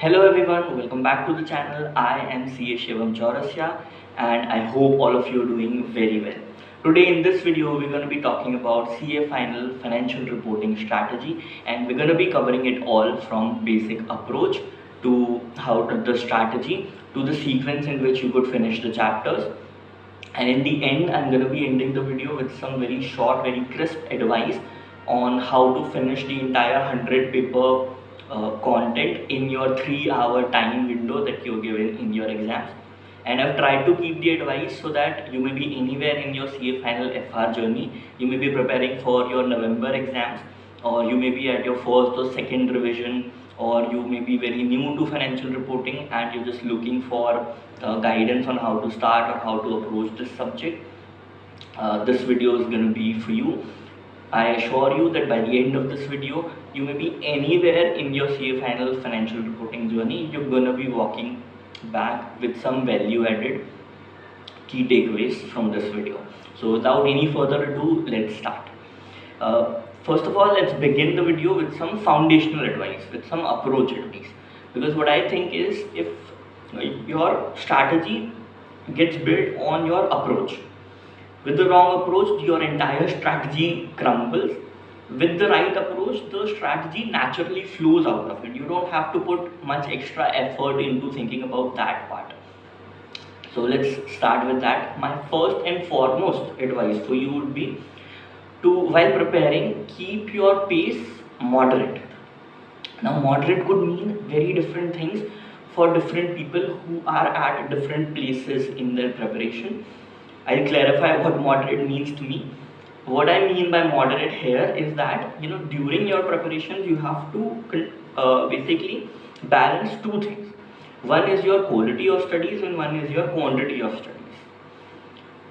Hello everyone, welcome back to the channel. I am CA Shivam Chourasia and I hope all of you are doing very well. Today in this video we're going to be talking about CA final financial reporting strategy, and we're going to be covering it all from basic approach to how to the strategy to the sequence in which you could finish the chapters. And in the end I'm going to be ending the video with some very short, very crisp advice on how to finish the entire 100 paper content in your 3-hour time window that you're given in your exams. And I've tried to keep the advice so that you may be anywhere in your CA final FR journey. You may be preparing for your November exams, or you may be at your first or second revision, or you may be very new to financial reporting and you're just looking for guidance on how to start or how to approach this subject. This video is going to be for you. I assure you that by the end of this video, you may be anywhere in your CA final financial reporting journey. You're going to be walking back with some value added key takeaways from this video. So without any further ado, let's start. First of all, let's begin the video with some foundational advice, with some approach advice. Because what I think is, if your strategy gets built on your approach, with the wrong approach, your entire strategy crumbles. With the right approach, the strategy naturally flows out of it. You don't have to put much extra effort into thinking about that part. So let's start with that. My first and foremost advice for you would be to, while preparing, keep your pace moderate. Now, moderate could mean very different things for different people who are at different places in their preparation. I'll clarify what moderate means to me. What I mean by moderate here is that during your preparations you have to basically balance two things. One is your quality of studies and one is your quantity of studies.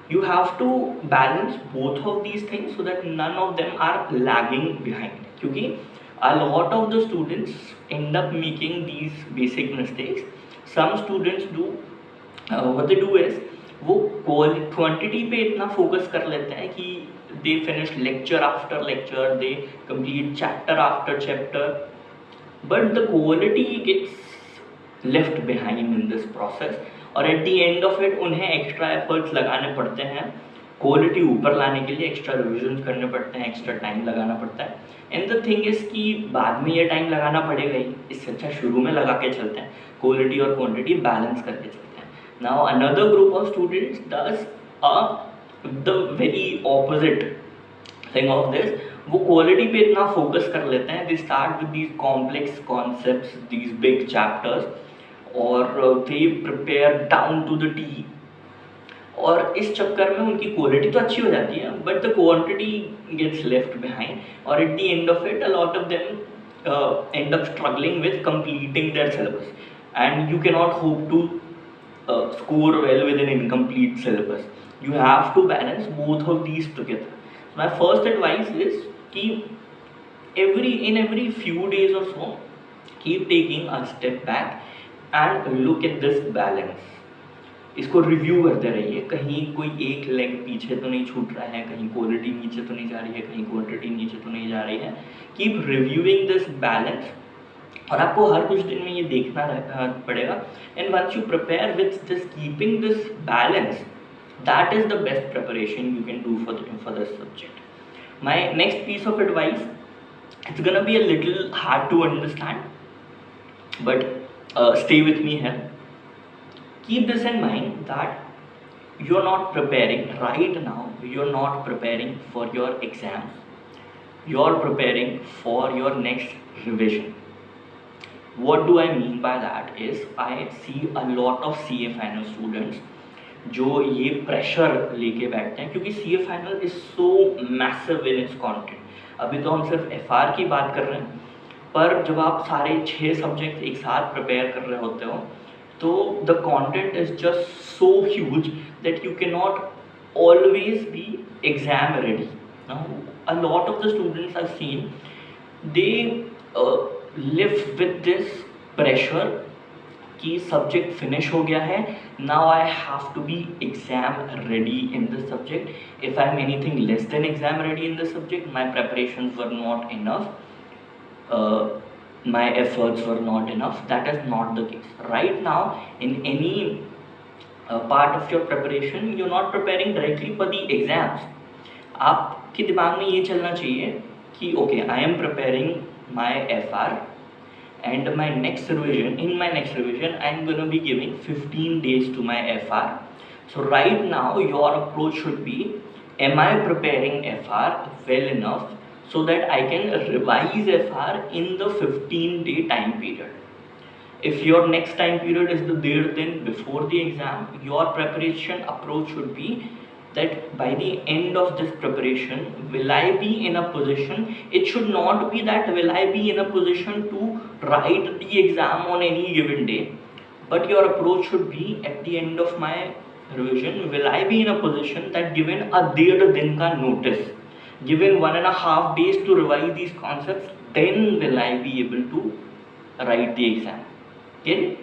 You have to balance both of these things so that none of them are lagging behind. Because a lot of the students end up making these basic mistakes. Some students do what they do is वो quantity पे इतना focus कर लेते हैं कि they finish lecture after lecture, they complete chapter after chapter, but the quality gets left behind in this process, और at the end of it उन्हें extra efforts लगाने पड़ते हैं क्वालिटी ऊपर लाने के लिए, एक्स्ट्रा रिविजन करने पड़ते हैं, एक्स्ट्रा टाइम लगाना पड़ता है. एंड द थिंग इज कि बाद में ये टाइम लगाना पड़ेगा ही, इससे अच्छा शुरू में लगा के चलते हैं, क्वालिटी और क्वांटिटी बैलेंस करके चलते हैं. Now another group of students does the very opposite thing of this. वो quality पे इतना focus कर लेते हैं, they start with these complex concepts, these big chapters, और they prepare down to the T. और इस चक्कर में उनकी क्वालिटी तो अच्छी हो जाती है, but the quantity gets left behind, और at the end of it a lot of them end up struggling with completing their syllabus, and you cannot hope to score well with an incomplete syllabus. You have to balance both of these together. So my first advice is कि in every few days or so, keep taking a step back and look at this balance. इसको review करते रहिए, कहीं कोई एक leg पीछे तो नहीं छूट रहा है, कहीं क्वालिटी नीचे तो नहीं जा रही है, कहीं क्वांटिटी नीचे तो नहीं जा रही है. कीप रिव्यूइंग दिस बैलेंस, और आपको हर कुछ दिन में ये देखना पड़ेगा. And once you prepare with this keeping this balance, that is the best preparation you can do for this subject. My next piece of advice, it's gonna be a little hard to understand, but stay with me here. Keep this in mind that you are not preparing right now, you are not preparing for your exams, you are preparing for your next revision. What do I mean by that is, I see a lot of CA final students जो ये pressure लेके बैठते हैं, क्योंकि CA final is so massive in its content. अभी तो हम सिर्फ FR की बात कर रहे हैं, पर जब आप सारे 6 सब्जेक्ट एक साथ प्रिपेयर कर रहे होते हो तो the content is just so huge that you cannot always be exam ready. Now, a lot of the students I've seen, they live with this pressure कि सब्जेक्ट फिनिश हो गया है, now I have to be exam ready in this subject. If I am anything less than exam ready in this subject, my preparations were not enough. my efforts were not enough. That is not the case. Right now, in any part of your preparation, you're not preparing directly for the exams. आपके दिमाग में ये चलना चाहिए कि okay, I am preparing my F R, and in my next revision I'm going to be giving 15 days to my FR. So right now your approach should be, am I preparing FR well enough so that I can revise FR in the 15-day time period. If your next time period is the there then before the exam, your preparation approach should be that by the end of this preparation, will I be in a position, it should not be that will I be in a position to write the exam on any given day, but your approach should be at the end of my revision, will I be in a position that given a डेढ़ दिन का notice, given 1.5 days to revise these concepts, then will I be able to write the exam. Okay?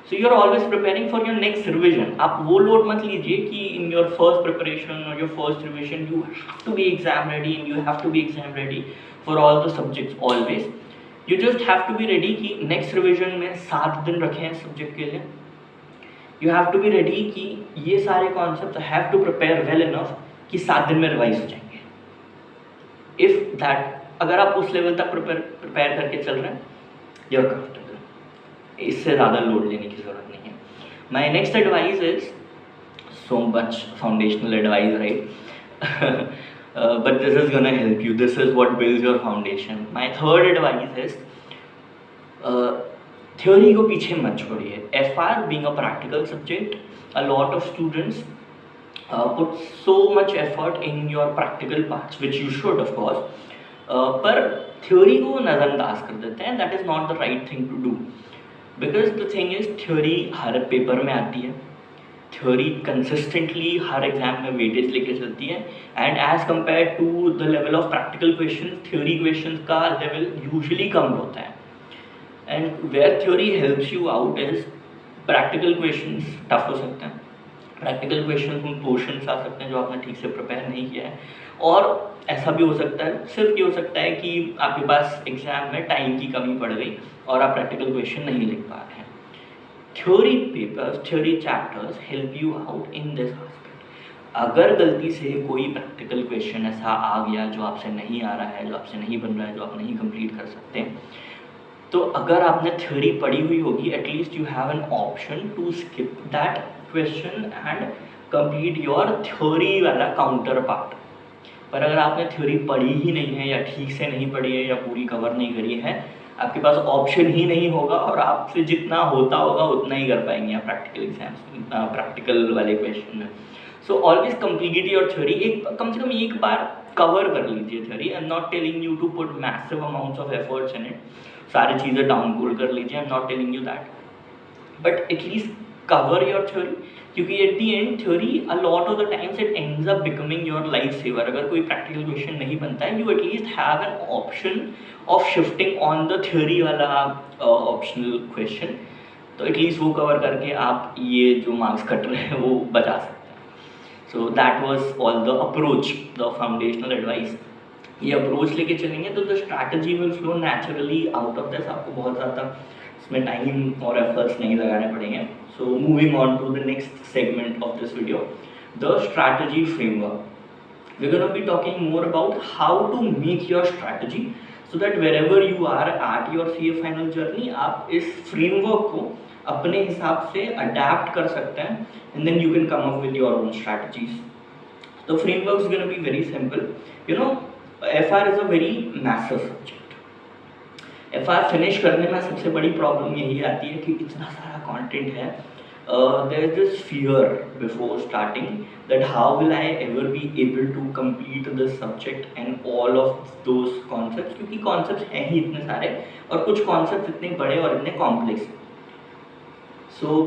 So you are always preparing for your next revision. आप वो load मत लीजिए कि in your first preparation or your first revision you have to be exam ready and you have to be exam ready for all the subjects always. You just have to be ready कि next revision में 7 दिन रखे हैं subject के लिए. You have to be ready कि ये सारे concepts have to prepare well enough कि 7 दिन में revise हो जाएंगे. If that, अगर आप उस level तक prepare करके चल रहे हैं, you're comfortable. इससे ज़्यादा लोड लेने की ज़रूरत नहीं है. My next advice is so much foundational advice, right? But this is gonna help you. This is what builds your foundation. My third advice is theory को पीछे मत छोड़िए. FR being a practical subject, a lot of students put so much effort in your practical parts, which you should of course, पर theory को नज़रअंदाज कर देते हैं. That is not the right thing to do. Because the thing is theory हर paper में आती है, थ्योरी कंसिस्टेंटली हर एग्जाम में वेटेज लेके चलती है, and as compare to the level of practical question, theory question का लेवल यूजुअली कम होता है. And where theory helps you out is practical question tough हो सकते हैं, प्रैक्टिकल क्वेश्चन में पोर्शंस आ सकते हैं जो आपने ठीक से प्रिपेयर नहीं किया है, और ऐसा भी हो सकता है, सिर्फ ये हो सकता है कि आपके पास एग्जाम में टाइम की कमी पड़ गई और आप प्रैक्टिकल क्वेश्चन नहीं लिख पा रहे हैं. Theory papers, theory chapters help you out in this aspect. अगर गलती से कोई प्रैक्टिकल क्वेश्चन ऐसा आ गया जो आपसे नहीं आ रहा है, जो आपसे नहीं बन रहा है, जो आप नहीं कंप्लीट कर सकते, तो अगर आपने थ्योरी पढ़ी हुई होगी, at least you have an option to skip that question and complete your theory वाला काउंटर पार्ट. पर अगर आपने थ्योरी पढ़ी ही नहीं है, या ठीक से नहीं पढ़ी है, या पूरी कवर नहीं करी है, आपके पास ऑप्शन ही नहीं होगा और आपसे जितना होता होगा उतना ही कर पाएंगे आप प्रैक्टिकल एग्जाम्स, प्रैक्टिकल वाले क्वेश्चन में. So always complete your theory. एक कम से कम एक बार कवर कर लीजिए theory. I am not telling you to put massive amounts of efforts in it, सारी चीज़ें डाउनकोड कर लीजिए. I am not telling you that, but at least cover your theory, क्योंकि at the end theory a lot of the times it ends up becoming your life saver. अगर कोई practical question नहीं बनता है, you at least have an option of shifting on the theory वाला optional question. तो at least वो cover करके आप ये जो मार्क्स कट रहे हैं वो बचा सकते हैं. So that was all the approach, the foundational advice. ये अप्रोच लेके चलेंगे तो the strategy will flow naturally out of this. आपको बहुत ज़्यादा इसमें टाइम और एफर्ट्स नहीं लगाने पड़ेंगे. So moving on to the next segment of this video, the strategy framework. We're going to be talking more about how to make your strategy so that wherever you are at your CA final journey, आप इस framework को अपने हिसाब से adapt कर सकते हैं, and then you can come up with your own strategies. The framework is going to be very simple. You know, FR is a very massive subject. FR finish करने में सबसे बड़ी प्रॉब्लम यही आती है कि इतना सारा कंटेंट है. There is this fear before starting that how will I ever be able to complete this subject and all of those concepts, क्योंकि concepts हैं ही इतने सारे और कुछ concepts इतने बड़े और इतने complex. So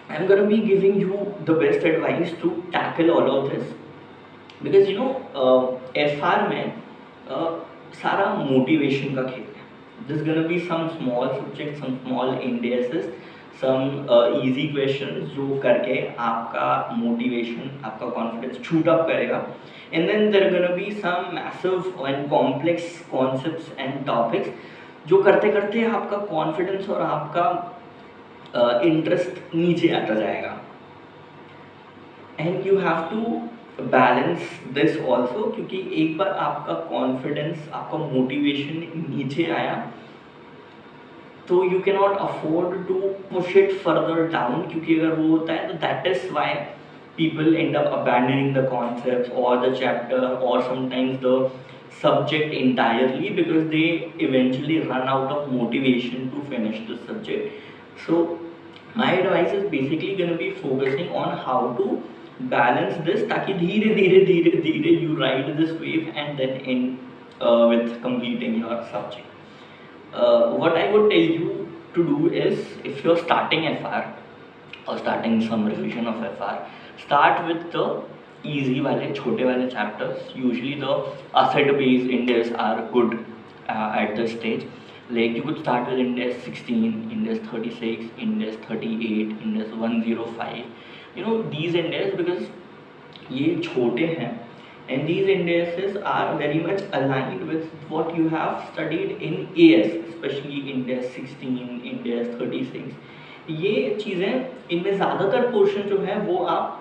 I'm going to be giving you the best advice to tackle all of this, because you know FR में सारा motivation का खेल है. There's going to be some small subjects, some small indices, some easy questions जो करके आपका motivation, आपका confidence shoot up करेगा, and then there are going to be some massive and complex concepts and topics जो करते करते आपका confidence और आपका इंटरेस्ट नीचे आता जाएगा। And you have to balance this also, क्योंकि एक बार आपका कॉन्फिडेंस, आपका मोटिवेशन नीचे आया तो you can not afford to push it further down, क्योंकि अगर वो होता है तो that is why people end up abandoning the concepts or the chapter or sometimes the subject entirely, because they eventually run out of motivation to finish the subject. So my advice is basically going to be focusing on how to balance this, ताकि धीरे धीरे धीरे धीरे you ride this wave and then end with completing your subject. What I would tell you to do is, if you're starting FR or starting some revision of FR, start with the easy वाले छोटे वाले chapters. Usually the asset based index are good at this stage. Like you could start with index 16, index 36, index 38, index 105. You know these index because ये छोटे हैं, and these indices are very much aligned with what you have studied in AS, especially index 16, index 36. ये चीज़ें इनमें ज़्यादातर portion जो है वो आप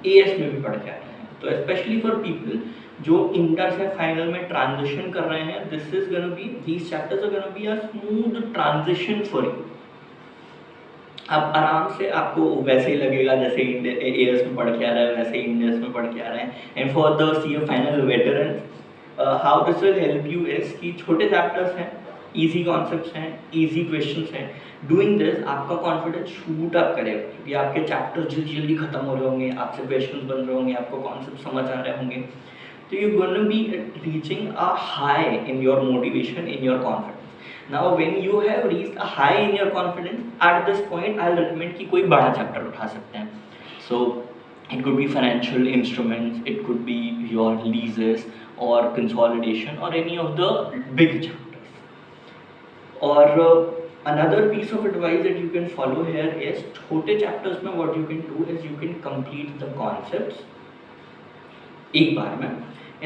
AS में भी पढ़ के आए हैं। तो स्पेशली फॉर पीपल जो इंटर से फाइनल में ट्रांजिशन कर रहे हैं, this is gonna be, these chapters are gonna be a smooth transition for you. आप आराम से, आपको वैसे ही लगेगा जैसे एएस में पढ़ के आ रहा है, वैसे इंडेक्स में पढ़ के आ रहे हैं। And for the CA final veterans, how this will help you is कि छोटे चैप्टर्स हैं, इजी कॉन्सेप्ट्स हैं, इजी क्वेश्चंस हैं। डूइंग दिस आपका कॉन्फिडेंस शूट अप करेगा, क्योंकि आपके चैप्टर जल्दी जल्दी खत्म हो रहे होंगे, आपसे क्वेश्चंस बन रहे होंगे, आपको कॉन्सेप्ट समझ आ रहे होंगे। तो you gonna be reaching a high in your motivation, in your confidence. Now when you have reached a high in your confidence, at this point I'll recommend कि कोई बड़ा चैप्टर उठा सकते हैं। So it could be financial instruments, it could be your leases or consolidation or any of the big chapters. Or another piece of advice that you can follow here is, छोटे chapters में what you can do is you can complete the concepts एक बार में,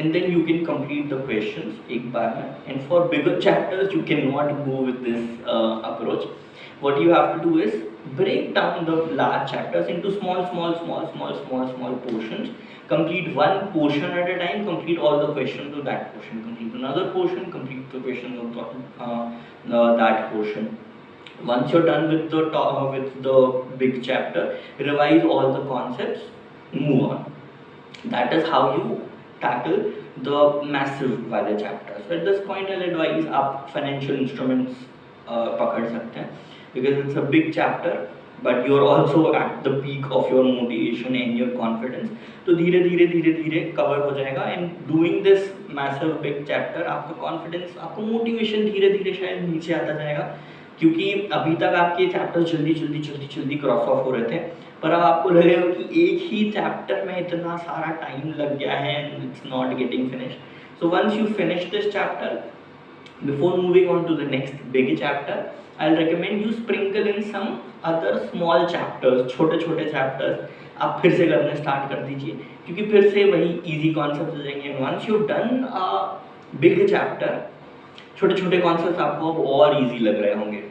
and then you can complete the questions एक बार में. And for bigger chapters you cannot go with this approach. What you have to do is break down the large chapters into small portions. Complete one portion at a time, complete all the questions of that portion, complete another portion, complete the questions of that portion. Once you're done with the big chapter, revise all the concepts, move on. That is how you tackle the massive वाले chapters. So at this point I'll advise आप financial instruments पकड़ सकते हैं, because it's a big chapter but you're also at the peak of your motivation and your confidence. तो धीरे धीरे cover हो जाएगा. And doing this massive big chapter, आपका confidence, आपको motivation धीरे धीरे शायद नीचे आता जाएगा, क्योंकि अभी तक आपके चैप्टर्स जल्दी क्रॉस ऑफ हो रहे थे, पर अब आपको लगेगा कि एक ही चैप्टर में इतना सारा टाइम लग गया है and it's not getting finished. So once you finish this chapter, before moving on to the next big chapter, I will recommend you sprinkle in some other small chapters, छोटे chapters आप फिर से करने start कर दीजिए, क्योंकि फिर से वही इजी कॉन्सेप्ट हो जाएंगे। Once you done a big chapter, छोटे कॉन्सेप्ट आपको अब और इजी लग रहे होंगे।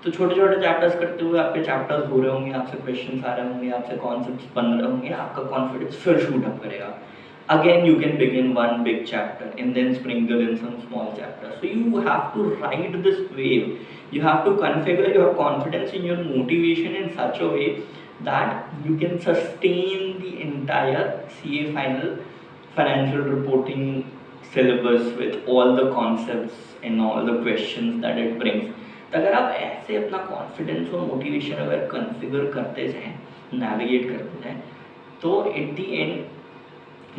तो छोटे चैप्टर्स करते हुए आपके चैप्टर्स हो रहे होंगे, आपसे क्वेश्चंस आ रहे होंगे, आपसे कॉन्सेप्ट्स बन रहे होंगे, आपका कॉन्फिडेंस फिर शूट अप करेगा। Again you can begin one big chapter and then sprinkle in some small chapters. So you have to ride this wave. You have to configure your confidence and your motivation in such a way that you can sustain the entire CA final financial reporting syllabus with all the concepts and all the questions that it brings. अगर आप ऐसे अपना confidence और motivation अगर configure करते जाएं, navigate करते जाएं, तो eight the and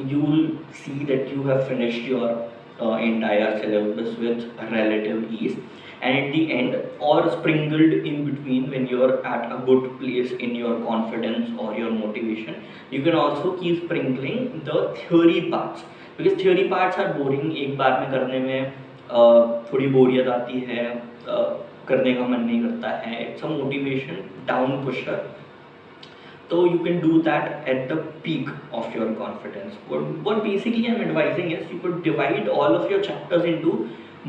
you will see that you have finished your entire syllabus with relative ease. And at the end, or sprinkled in between, when you are at a good place in your confidence or your motivation, you can also keep sprinkling the theory parts, because theory parts are boring. एक बार में करने में थोड़ी बोरियत आती है, करने का मन नहीं करता है, it's a motivation down pusher. So you can do that at the peak of your confidence. What basically I'm advising is, you could divide all of your chapters into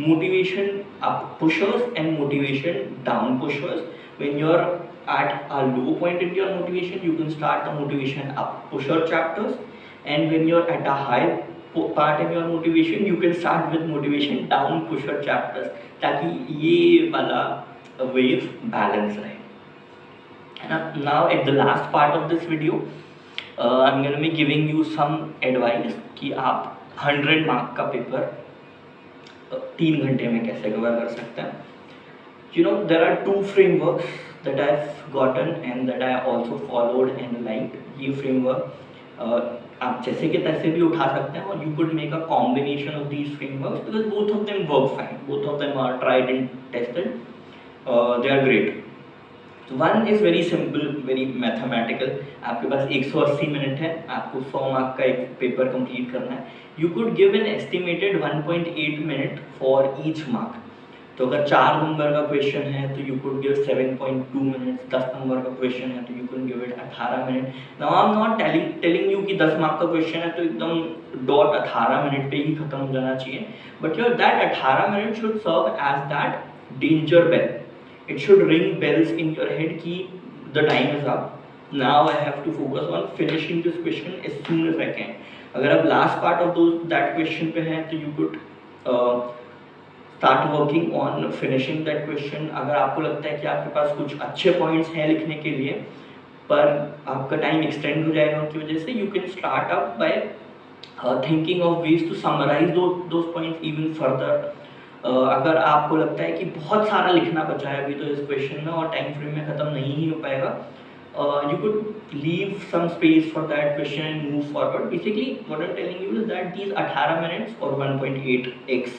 motivation up pushers and motivation down pushers. When you're at a low point in your motivation, you can start the motivation up pusher chapters, and when you're at a high part in your motivation, you can start with motivation down pusher chapters, ताकि ये वाला wave balance रहे. And now at the last part of this video, I'm going to be giving you some advice कि आप 100 mark का paper 3 घंटे में कैसे कवर कर सकते हैं. You know, there are two frameworks that I've gotten and that I also followed and liked. ये framework आप जैसे के तैसे भी उठा सकते हैं, और you could make a combination of these frameworks because both of them work fine. Both of them are tried and tested. They are great. So one is very simple, very mathematical. आपके पास 180 minute है, आपको 100 mark का एक paper complete करना है. You could give an estimated 1.8 minute for each mark. तो अगर 4 number का क्वेश्चन है तो you could give 7.2 minutes. 10 number का क्वेश्चन है तो you could give it 18 minute. Now I'm not telling you कि 10 मार्क का क्वेश्चन है तो एकदम डॉट 18 मिनट पे ही खत्म हो जाना चाहिए. But your that 18 minutes should serve as that danger bell. It should ring bells in your head कि the time is up. Now I have to focus on finishing this question as soon as I can. अगर आप last part of that question पे हैं तो you could start working on finishing that question. अगर आपको लगता है कि आपके पास कुछ अच्छे points हैं लिखने के लिए पर आपका time extend हो जाएगा उनकी वजह से, you can start up by thinking of ways to summarize those points even further. अगर आपको लगता है कि बहुत सारा लिखना बचा है अभी तो इस क्वेश्चन में और टाइम फ्रेम में ख़त्म नहीं ही हो पाएगा, you could leave some space for that question and move forward. Basically what I'm telling you is that these 18 minutes or 1.8x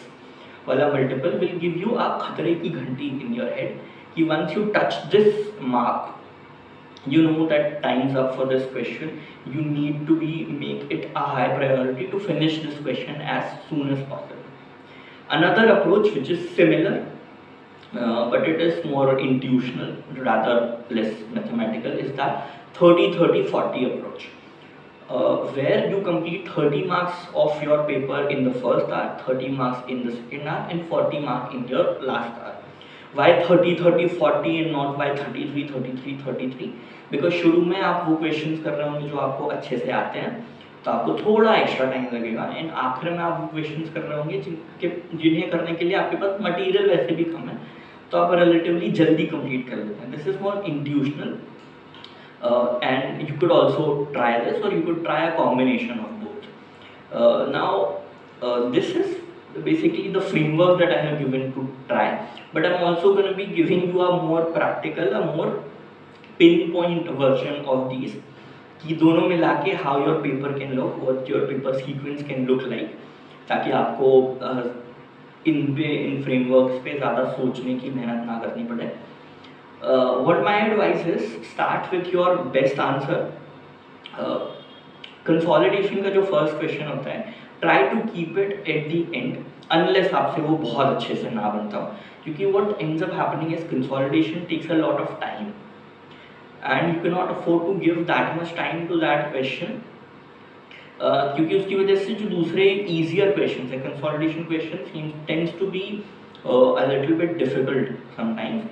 वाला multiple will give you a खतरे की घंटी in your head कि once you touch this mark, you know that time's up for this question. You need to make it a high priority to finish this question as soon as possible. Another approach which is similar but it is more intuitional rather less mathematical is that 30-30-40 approach, where you complete 30 marks of your paper in the first hour, 30 marks in the second hour and 40 marks in your last hour. Why 30-30-40 and not why 33-33-33? Because शुरू में आप वो questions कर रहे होंगे जो आपको अच्छे से आते हैं तो आपको थोड़ा एक्स्ट्रा टाइम लगेगा, एंड आखिर में आप वो क्वेश्चंस कर रहे होंगे जिन्हें करने के लिए आपके पास मटेरियल वैसे भी कम है तो आप रिलेटिवली जल्दी कंप्लीट कर लेते हैं. This is more intuitional and you could also try this और you could try a combination of both. Now this is basically the framework that I have given to try, but I'm also going to be giving you a more practical, a more pinpoint version of these कि दोनों मिला के how your paper can look, what your paper sequence can look like, ताकि आपको इन frameworks पे ज़्यादा सोचने की मेहनत ना करनी पड़े. What my advice is, start with your best answer. Consolidation का जो first question होता है, try to keep it at the end, unless आपसे वो बहुत अच्छे से ना बनता हो, क्योंकि what ends up happening is consolidation takes a lot of time. And you cannot afford to give that much time to that question, क्योंकि उसकी वजह से जो दूसरे easier questions है, consolidation questions tends to be a little bit difficult sometimes.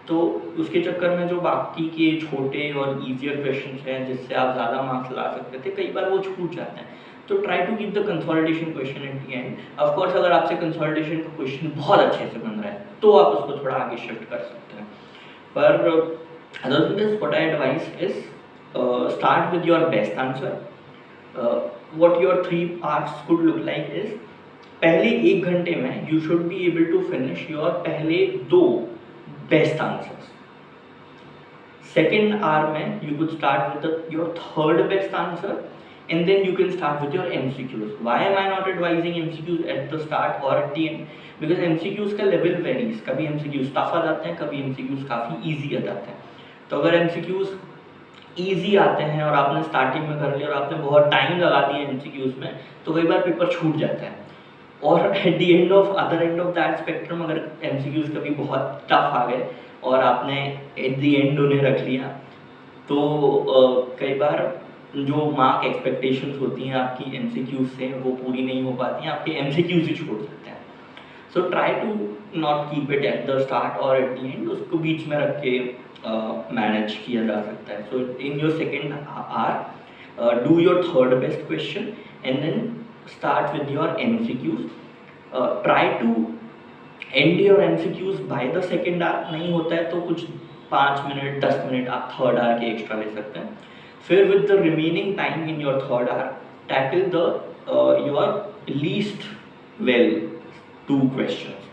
तो उसके चक्कर में जो बाकी के छोटे और easier questions हैं जिससे आप ज़्यादा मार्क्स ला सकते थे, कई बार वो छूट जाते हैं. तो try to keep the consolidation question at the end. Of course अगर आपसे consolidation का question बहुत अच्छे से बन रहा है तो आप उसको थोड़ा आगे shift कर सकते हैं. पर other than this, what I advise is start with your best answer. What your 3 parts could look like is, पहले 1 घंटे में you should be able to finish your पहले 2 best answers. Second hour में you could start with your third best answer, and then you can start with your MCQs. Why am I not advising MCQs at the start or at the end? Because MCQs का level varies. कभी MCQs tough आ जाते हैं, कभी MCQs काफ़ी easy आ जाते हैं. तो अगर MCQs ईजी आते हैं और आपने स्टार्टिंग में कर लिया और आपने बहुत टाइम लगा दिया MCQs में तो कई बार पेपर छूट जाता है. और at the end of other end of that spectrum अगर MCQs कभी बहुत टफ आ गए और आपने एट द एंड उन्हें रख लिया तो कई बार जो मार्क एक्सपेक्टेशंस होती हैं आपकी MCQs से वो पूरी नहीं हो पाती हैं, आपके MCQs ही छोड़ सकते हैं. So try to not keep it at the start और एट द एंड, उसको बीच में रख के मैनेज किया जा सकता है. So in your second hour do your third best question and then start with your MCQs. Try to end your MCQs by the second hour. नहीं होता है तो कुछ 5 मिनट 10 मिनट आप थर्ड आवर के एक्स्ट्रा ले सकते हैं. फिर with the remaining time in your third hour tackle the your least well 2 questions,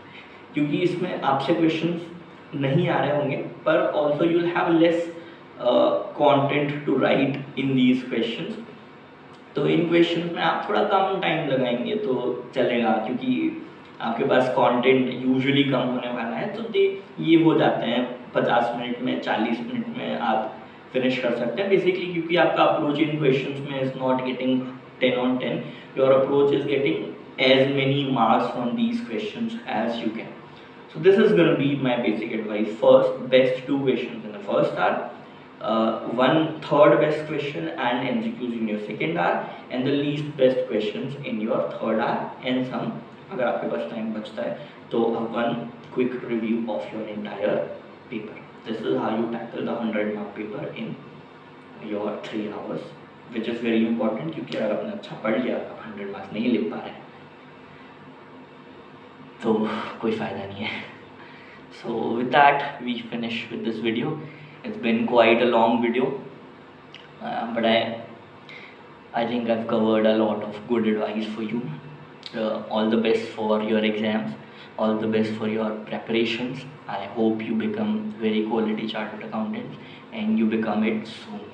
क्योंकि इसमें आपसे क्वेश्चंस नहीं आ रहे होंगे पर also you'll have less content to write in these questions. तो इन क्वेश्चन में आप थोड़ा कम टाइम लगाएंगे तो चलेगा, क्योंकि आपके पास कंटेंट यूजुअली कम होने वाला है. तो ये हो जाते हैं 50 मिनट में 40 मिनट में आप फिनिश कर सकते हैं बेसिकली, क्योंकि आपका अप्रोच इन क्वेश्चंस में is not getting 10 on 10. Your approach is getting as many marks on these questions as you can. So this is going to be my basic advice. First, best 2 questions in the first hour, 1/3 best question and MCQs in your second hour, and the least best questions in your third hour, and some अगर आपके पास time बचता है तो one quick review of your entire paper. This is how you tackle the 100-mark paper in your 3 hours, which is very important, क्योंकि अगर आपने अच्छा पढ़ लिया आप 100 मार्क्स नहीं लिख पा रहे हैं तो कोई फ़ायदा नहीं है. So with that we finish with this video. It's been quite a long video, but I think I've covered a lot of good advice for you. All the best for your exams, all the best for your preparations. I hope you become very quality chartered accountants and you become it soon.